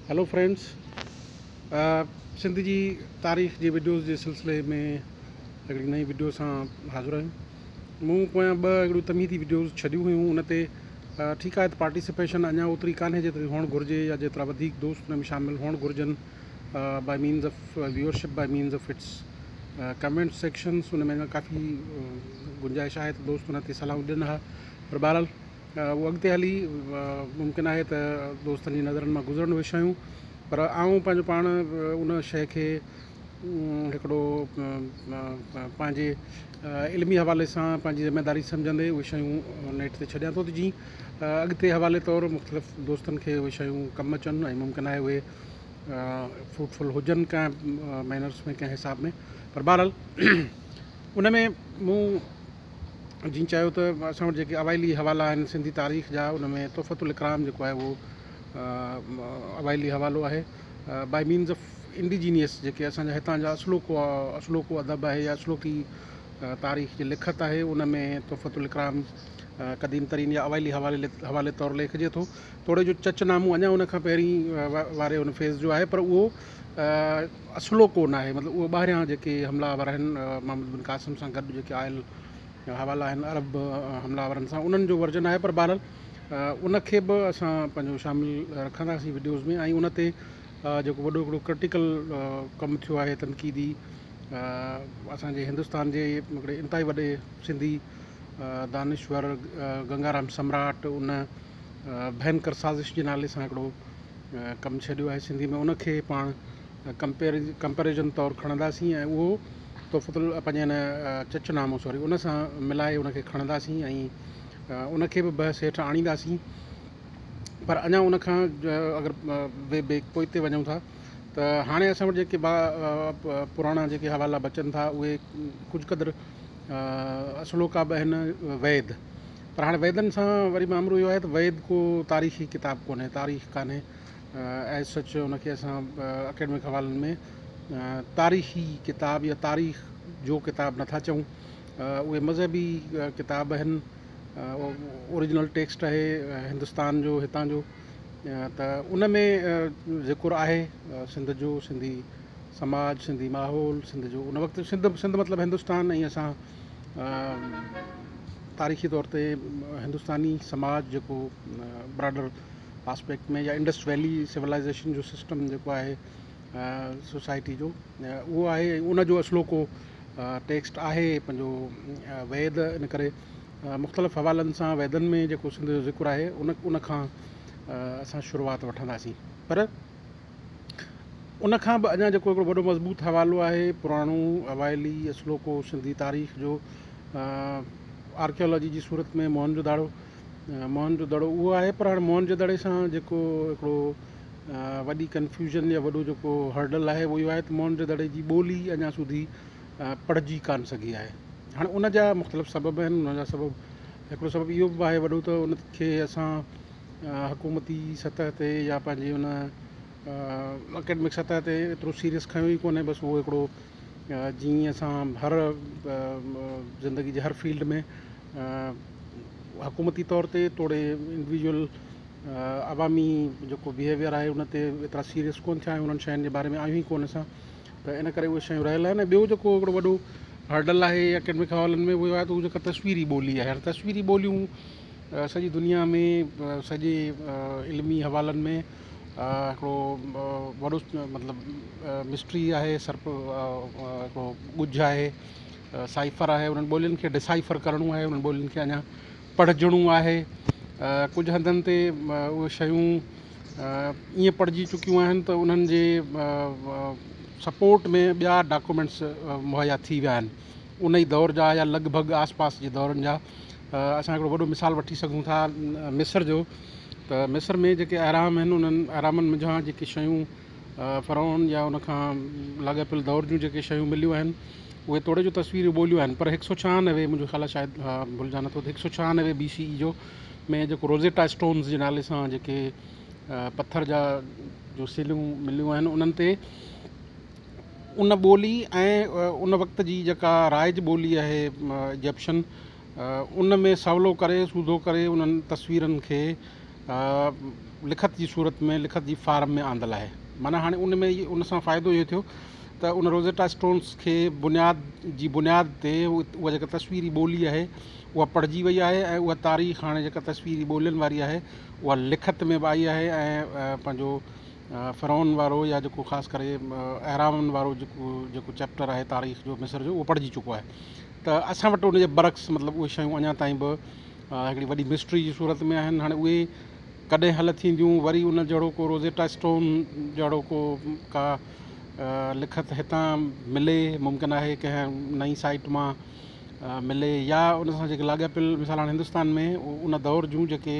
Hello friends, Sindh जी तारीख़ जी videos जे सिलसिले में हिकिड़ी नई वीडियो सां हाज़िर आहियूं। मूं पोयां हिकिड़ियूं तमीदी वीडियोज़ छॾियूं हुयूं। उन ते ठीकु आहे त पार्टिसिपेशन अञा ओतिरी कान्हे जेतिरी हुअणु घुरिजे या जेतिरा वधीक दोस्त उन में शामिलु हुअणु घुरिजनि by means of viewership, by means of its comment sections. उन में अञा काफ़ी गुंजाइश आहे त दोस्त उन ते सलाहूं ॾियनि हा, पर बहरहाल उहो अॻिते हली मुमकिन आहे त दोस्तनि जी नज़रनि मां गुज़रण उहे शयूं, पर आऊं पंहिंजो पाण उन शइ खे हिकिड़ो पंहिंजे इल्मी हवाले सां पंहिंजी ज़िमेदारी सम्झंदे उहे शयूं नेट ते छॾियां थो त जीअं अॻिते हवाले तौरु मुख़्तलिफ़ दोस्तनि खे उहे शयूं कमु अचनि ऐं मुमकिन आहे उहे फ्रूटफुल हुजनि कंहिं मैनर्स में, कंहिं हिसाब में। पर बहरहाल उन में मूं जीअं चयो त असां वटि जेके अवाइली हवाला आहिनि सिंधी तारीख़ जा, उन में तोहफ़तुल इकराम जेको आहे उहो अवाइली हवालो आहे बाय मीन्स ऑफ इंडिजीनियस जेके असांजा हितां जा असलोको अदब आहे या असलोकी तारीख़ जी लिखत आहे। उन में तोहफ़तुल इकराम क़दीम तरीन या अवाइली हवाले तौरु लिखिजे थो। थोरे जो चचनामो अञा उन खां पहिरीं वारे उन फेज़ जो आहे, पर उहो असलोको न आहे। मतिलबु उहो ॿाहिरियां जेके हमलावर आहिनि मोहम्मद बिन कासिम सां गॾु जेके आयल हवाला आहिनि अरब हमलावरनि सां, उन्हनि जो वर्जन आहे। पर बहरहाल उनखे बि असां पंहिंजो शामिलु रखंदासीं वीडियोज़ में। ऐं उन ते जेको वॾो हिकिड़ो क्रिटिकल कमु थियो आहे तनक़ीदी असांजे हिंदुस्तान जे हिकिड़े इंतिहाई वॾे सिंधी दानिश्वर गंगाराम सम्राट उन भयंकर साज़िश जे नाले सां हिकिड़ो कमु छॾियो आहे सिंधी में, उनखे पाण कंपेरिजन तौरु खणंदासीं ऐं उहो तोहफ़तुल पंहिंजे हिन चचनामो उन सां मिलाए उनखे खणंदासीं ऐं उनखे बि बहस हेठि आणींदासीं। पर अञा उनखां अगरि पोइते वञूं था त हाणे असां वटि जेके पुराणा जेके हवाला बचनि था उहे कुझु क़दुरु असलोका बि आहिनि वैद। पर हाणे वैदनि सां वरी मामिलो इहो आहे त वैद को तारीख़ी किताबु कोन्हे, तारीख़ कान्हे एज़ सच। उनखे असां अकेडमिक हवालनि में तारीख़ी किताब या तारीख़ जो किताब नथा चऊं। उहे मज़हबी किताब आहिनि, ओरिजिनल टेक्स्ट आहे हिंदुस्तान जो, हितां जो। त उन में ज़िक्र आहे सिंध जो, सिंधी समाज, सिंधी माहौल, सिंध जो उन वक़्तु सिंध मतिलबु हिंदुस्तान। ऐं असां तारीख़ी तौर ते हिंदुस्तानी समाज जेको ब्रॉडर आस्पेक्ट में या इंडस वैली सिविलाइज़ेशन जो सिस्टम जेको आहे सोसाइटी जो, उहो आहे। उनजो असलोको टेक्स्ट आहे पंहिंजो वैद। इन करे मुख़्तलिफ़ हवालनि सां वैदनि में जेको सिंध जो ज़िक्र आहे उनखां असां शुरूआति वठंदासीं। पर उनखां बि अञा जेको हिकिड़ो वॾो मज़बूत हवालो आहे पुराणो अवाइली असलोको सिंधी तारीख़ जो आर्कियोलॉजी जी सूरत में मोहन जो दड़ो उहो आहे। पर हाणे मोहन जो दड़े सां जेको हिकिड़ो वॾी कन्फ्यूजन या वॾो जेको हर्डल आहे उहो इहो आहे त मोहन जो दड़े जी ॿोली अञा સુધી पढ़जी कान सघी आहे। हाणे उन जा मुख़्तलिफ़ सबब आहिनि। उन जा सबब हिकिड़ो सबबु इहो बि आहे वॾो त उनखे असां हुकूमती सतह ते या पंहिंजे उन अकेडमिक सतह ते एतिरो सीरियस खयो ई कोन्हे। बसि उहो हिकिड़ो जीअं असां हर ज़िंदगी जे हर फील्ड में हुकूमती तौर ते तोड़े इंडिविजुअल अवामी जेको बिहेवियर आहे उन ते एतिरा सीरियस कोन थिया आहियूं, उन्हनि शयुनि जे बारे में आहियूं ई कोन असां। त इन करे उहे शयूं रहियल आहिनि। ऐं ॿियो जेको हिकिड़ो वॾो हर्डल आहे एकेडमिक हवालनि में उहो आहे त उहो जेका तस्वीरी ॿोली आहे। हाणे तस्वीरी ॿोलियूं सॼी दुनिया में सॼे इल्मी हवालनि में हिकिड़ो वॾो मतिलबु मिस्ट्री आहे, हिकिड़ो ॻुझ आहे, साइफ़र आहे। उन्हनि ॿोलियुनि खे डिसाइफ़र करिणो आहे, उन्हनि ॿोलियुनि खे अञा पढ़जणो आहे। कुझु हंधनि ते उहे शयूं ईअं पढ़जी चुकियूं आहिनि त उन्हनि जे सपोर्ट में ॿिया डॉक्यूमेंट्स मुहैया थी विया आहिनि उन ई दौर जा या लॻभॻि आसपास जे दौरनि जा। असां हिकिड़ो वॾो मिसाल वठी सघूं था मिस्र जो। त मिस्र में जेके अहराम आहिनि उन्हनि अहरामनि में जहाँ जेके शयूं फ़रौन या उनखां लाॻापियल दौर जूं जेके शयूं मिलियूं आहिनि उहे तोड़े जो तस्वीरूं ॿोलियूं आहिनि। पर 196 मुंहिंजो ख़्यालु आहे, शायदि भुलिजा नथो, 196 BCE जो में जेको रोज़ेटा स्टोन्स जे नाले सां जेके पथर जा जो सिलियूं मिलियूं आहिनि उन्हनि ते उन ॿोली ऐं उन वक़्त जी जेका राइज ॿोली आहे इजिप्शियन उन में सवलो करे सूधो करे उन्हनि तस्वीरनि खे लिखत जी सूरत में लिखत जी फार्म में आंदल आहे। माना हाणे उन में उन सां फ़ाइदो इहो थियो त उन रोज़ेटा स्टोन्स खे बुनियाद ते उहा जेका तस्वीरी ॿोली आहे उहा पढ़िजी वई आहे ऐं उहा तारीख़ हाणे जेका तस्वीरी ॿोलियुनि वारी आहे उहा लिखत में बि आई आहे ऐं पंहिंजो फ़िरौन वारो या जेको ख़ासि करे अहरामनि वारो जेको चैप्टर आहे तारीख़ जो मिस्र जो उहो पढ़िजी चुको आहे। त असां वटि उनजे बरक्स मतिलबु उहे शयूं अञा ताईं बि हिकिड़ी वॾी मिस्ट्री जी सूरत में आहिनि। हाणे उहे कॾहिं हल थींदियूं, वरी उन जहिड़ो को रोज़ेटा स्टोन जहिड़ो को का लिखत हितां मिले, मुमकिन आहे कंहिं नई साइट मां मिले या उन सां जेके लाॻापियल मिसाल हाणे हिंदुस्तान में उन दौर जूं जेके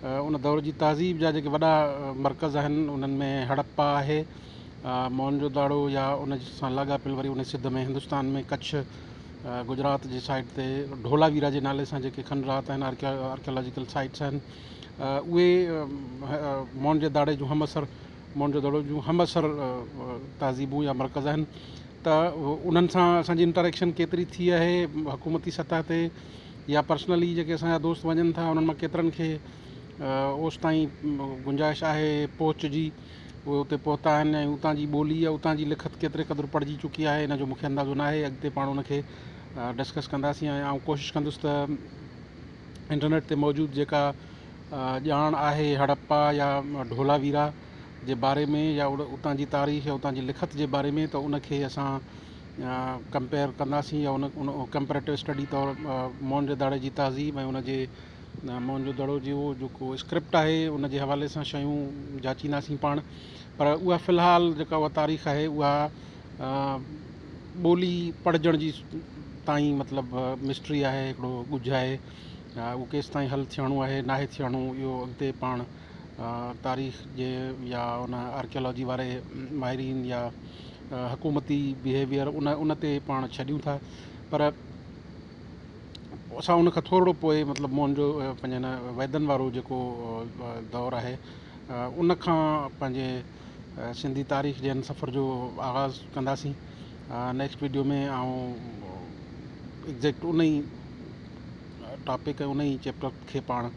उन दौर जी तहज़ीब जा जेके वॾा मर्कज़ आहिनि उन्हनि में हड़प्पा आहे, मोहनजो दाड़ो या उन सां लाॻापियल वरी उन सिध में हिंदुस्तान में कच्छ गुजरात जी साइड ते ढोलावीरा जे नाले सां जेके खंडरात आहिनि, आर्कियोलॉजिकल साइट्स आहिनि, उहे मोहनजे दाड़े जूं मोहनजो दड़ो जूं हमअसर तहज़ीबूं या मर्कज़ आहिनि। त उन्हनि सां असांजी इंटरेक्शन केतिरी थी आहे हुकूमती सतह ते या पर्सनली जेके असांजा दोस्त वञनि था उन्हनि मां केतिरनि खे ओसि ताईं गुंजाइश आहे पहुच जी, उहे उते पहुता आहिनि ऐं उतां जी ॿोली या उतां जी लिखत केतिरे क़दुरु पढ़िजी चुकी आहे इन जो मूंखे अंदाज़ो न आहे। अॻिते पाण उनखे डिस्कस कंदासीं ऐं कोशिशि कंदुसि त इंटरनेट ते मौजूदु जेका ॼाण आहे हड़प्पा या ढोलावीरा जे बारे में या उतां जी तारीख़ या उतां जी लिखत जे बारे में, त उनखे असां कंपेयर कंदासीं या उन कंपेरेटिव स्टडी तौरु मोहनजे दाड़े जी तहज़ीब ऐं उनजे मोहनजो दड़ो जो जेको स्क्रिप्ट आहे उन जे हवाले सां शयूं जाचींदासीं पाण। पर उहा फ़िलहालु जेका उहा तारीख़ आहे उहा ॿोली पढ़जण जी ताईं मतिलबु मिस्ट्री आहे, हिकिड़ो ॻुझ आहे। उहो केसि ताईं हल थियणो आहे नाहे थियणो इहो अॻिते पाण तारीख़ जे या उन आर्कियोलॉजी वारे माहिरीन या हुकूमती बिहेवियर उन ते पाण छॾियूं था। पर असां उनखां थोरो पोइ मतिलबु मोहनजो पंहिंजे हिन वैदनि वारो जेको दौरु आहे उनखां पंहिंजे सिंधी तारीख़ जे हिन सफ़र जो आगाज़ कंदासीं। नेक्स्ट वीडियो में एग्ज़ैक्ट उन ई टॉपिक उन ई चैप्टर खे पाण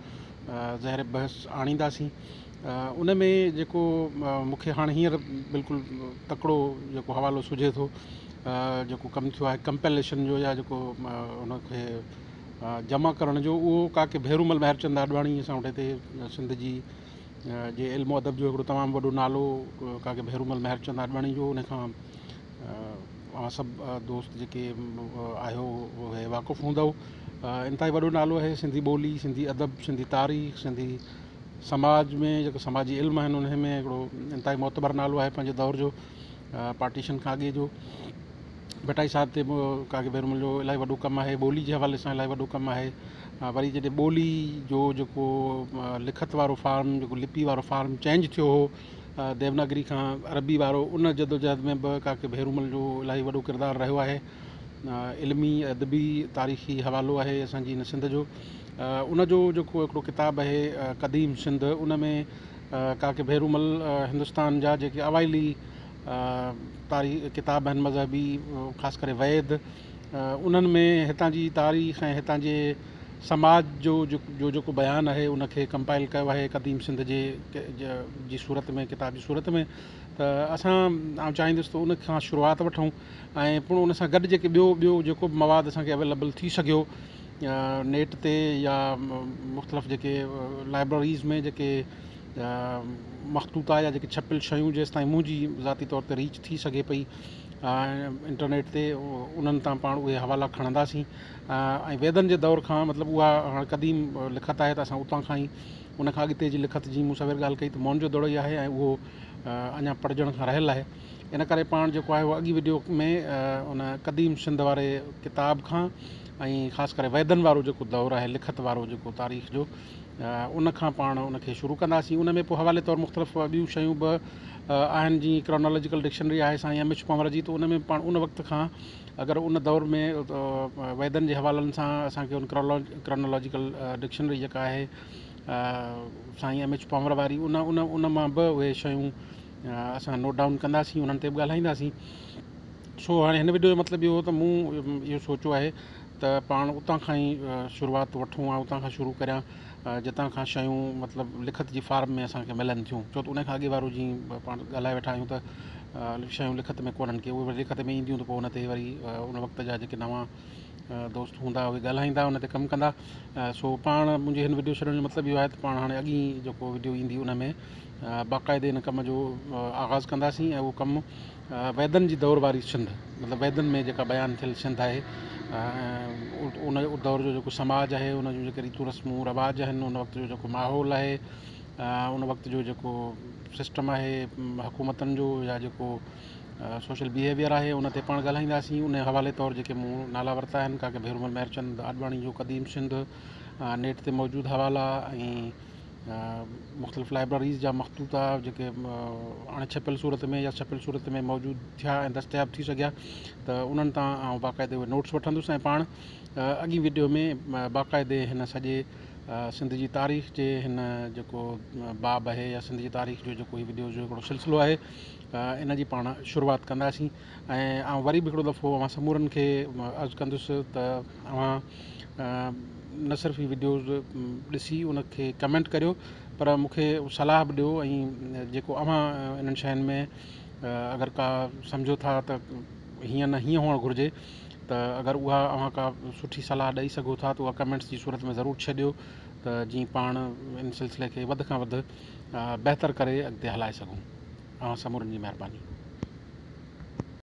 ज़ाहिर बहस आणींदासीं। उन में जेको मूंखे हाणे हींअर बिल्कुलु तकिड़ो जेको हवालो सुझे थो जेको कमु थियो आहे कंपेलेशन जो या जेको उनखे जमा करण जो, उहो काके भेरूमल महरचंद आडवाणी असां वटि हिते सिंध जी जे इल्मु अदब जो हिकिड़ो तमामु वॾो नालो काके भेरूमल महरचंद आडवाणी जो, उनखां सभु दोस्त जेके आहियो उहे वाक़ुफ़ु हूंदव। इंतिहाई वॾो नालो आहे सिंधी ॿोली, सिंधी अदब, सिंधी तारीख़, सिंधी समाज में जेको समाजी इल्मु आहिनि उन में हिकिड़ो इंतिहाई मोतबर नालो आहे पंहिंजे दौर जो, पार्टीशन खां अॻे जो। भटाई साहिब ते काके भेरूमल जो इलाही वॾो कमु आहे, ॿोली जे हवाले सां इलाही वॾो कमु आहे। वरी जॾहिं ॿोली जो जेको लिखत वारो फार्म जेको लिपि वारो फार्म चेंज थियो हो देवनागरी खां अरबी वारो, उन जदोजहद में बि काके भेरूमल जो इलाही वॾो किरदारु रहियो आहे। इल्मी अदबी तारीख़ी हवालो आहे असांजी हिन सिंध जो। उनजो जेको हिकिड़ो किताबु आहे क़दीम सिंध, उन में काके भेरूमल हिंदुस्तान जा जेके अवाइली तारीख़ किताब आहिनि मज़हबी, ख़ासि करे वैद, उन्हनि में हितां जी तारीख़ ऐं हितां जे समाज जो जेको बयानु आहे उनखे कंपाइल कयो आहे क़दीम सिंध जी सूरत में, किताब जी सूरत में। त आउं चाहींदुसि त उन खां शुरूआति वठूं ऐं पोइ उन सां गॾु जेके ॿियो जेको बि मवादु असांखे अवेलेबल थी सघियो नेट ते या मुख़्तलिफ़ जेके लाइब्रेरीज़ में जेके मख़तूता या जेके छपियल शयूं जेसि ताईं मुंहिंजी ज़ाती तौर ते रीच थी सघे पई इंटरनेट ते, उन्हनि तां पाण उहे हवाला खणंदासीं। ऐं वेदनि जे दौर खां मतिलबु उहा हाणे क़दीम लिखत आहे त असां उतां खां ई उनखां अॻिते जी लिखत जी मूं सवेर ॻाल्हि कई त मोहनजो दड़ो ई आहे ऐं उहो अञा पढ़जण खां रहियल आहे। इन करे पाण जेको आहे उहो अॻी वीडियो में उन क़दीम सिंध वारे किताब खां ऐं ख़ासि करे वैदनि वारो जेको दौरु आहे लिखत वारो जेको तारीख़ जो, उन खां पाण उनखे शुरू कंदासीं। उन में पोइ हवाले तौरु मुख़्तलिफ़ ॿियूं शयूं बि आहिनि, जीअं क्रोनोलॉजिकल डिक्शनरी आहे साईं एम एच पंवर जी, त उन में पाण उन वक़्त खां अगरि उन दौर में वैदनि जे हवालनि सां असांखे उन क्रोनोलॉजिकल डिक्शनरी जेका आहे साईं एम एच पंवर वारी, उन मां बि उहे शयूं असां नोट डाउन कंदासीं, उन्हनि ते बि ॻाल्हाईंदासीं। सो हाणे हिन वीडियो जो मतिलबु इहो हो त मूं इहो सोचियो आहे त पाण उतां खां ई शुरूआति वठूं ऐं उतां खां शुरू करियां जितां खां शयूं मतिलबु लिखत जी फार्म में असांखे मिलनि थियूं, छो त उन खां अॻे वारो जीअं पाण ॻाल्हाए वेठा आहियूं त शयूं लिखत में कोन्हनि की उहे वरी लिखत में ईंदियूं त पोइ उन ते वरी उन वक़्त जा जेके नवां दोस्त हूंदा उहे ॻाल्हाईंदा उन ते कमु कंदा। सो पाण मुंहिंजे हिन वीडियो छॾण जो मतिलबु इहो आहे त पाण हाणे अॻी जेको वीडियो ईंदी उन में बाक़ाइदे हिन कम जो आगाज़ु कंदासीं ऐं उहो कमु वैदनि जी दौर वारी सिंध, मतिलबु वैदनि में जेका बयानु थियल सिंध आहे उन दौर जो जेको समाज आहे, उन जूं जेके रीतियूं रस्मूं रवाज आहिनि, उन वक़्त जो जेको माहौल आहे, उन वक़्त जो जेको सिस्टम आहे हुकूमतनि जो या जेको सोशल बिहेवियर आहे उन ते पाण ॻाल्हाईंदासीं। उन हवाले तौरु जेके मूं नाला वरिता आहिनि काके भेरूमल महरचंद आडवाणी जो क़दीम सिंध, नेट ते मौजूदु हवाला ऐं मुख़्तलिफ़ लाइब्रेरीज़ जा मखतूता जेके हाणे छपियल सूरत में या छपियल सूरत में मौजूदु थिया ऐं दस्तियाबु थी सघिया त उन्हनि तां आउं बाक़ाइदे उहे नोट्स वठंदुसि ऐं पाण अॻी वीडियो में बाक़ाइदे हिन सॼे सिंध जी तारीख़ जे हिन जेको बाब आहे या सिंध जी तारीख़ जो जेको हीउ वीडियो जो हिकिड़ो सिलसिलो आहे इन जी पाण शुरूआति कंदासीं। ऐं वरी बि हिकिड़ो दफ़ो अवां समूरनि खे अर्ज़ु कंदुसि त अवां न सिर्फ़ु हीउ वीडियोज़ ॾिसी उनखे कमेंट करियो पर मूंखे सलाह बि ॾियो ऐं जेको अवां इन्हनि शयुनि में अगरि का सम्झो था त हीअं न हीअं हुअणु घुरिजे त अगरि उहा अवां का सुठी सलाह ॾेई सघो था त उहा कमेंट्स जी सूरत में ज़रूरु छॾियो त जीअं पाण इन सिलसिले खे वधि खां वधि बहितर करे अॻिते हलाए सघूं। समूरनि जी महिरबानी।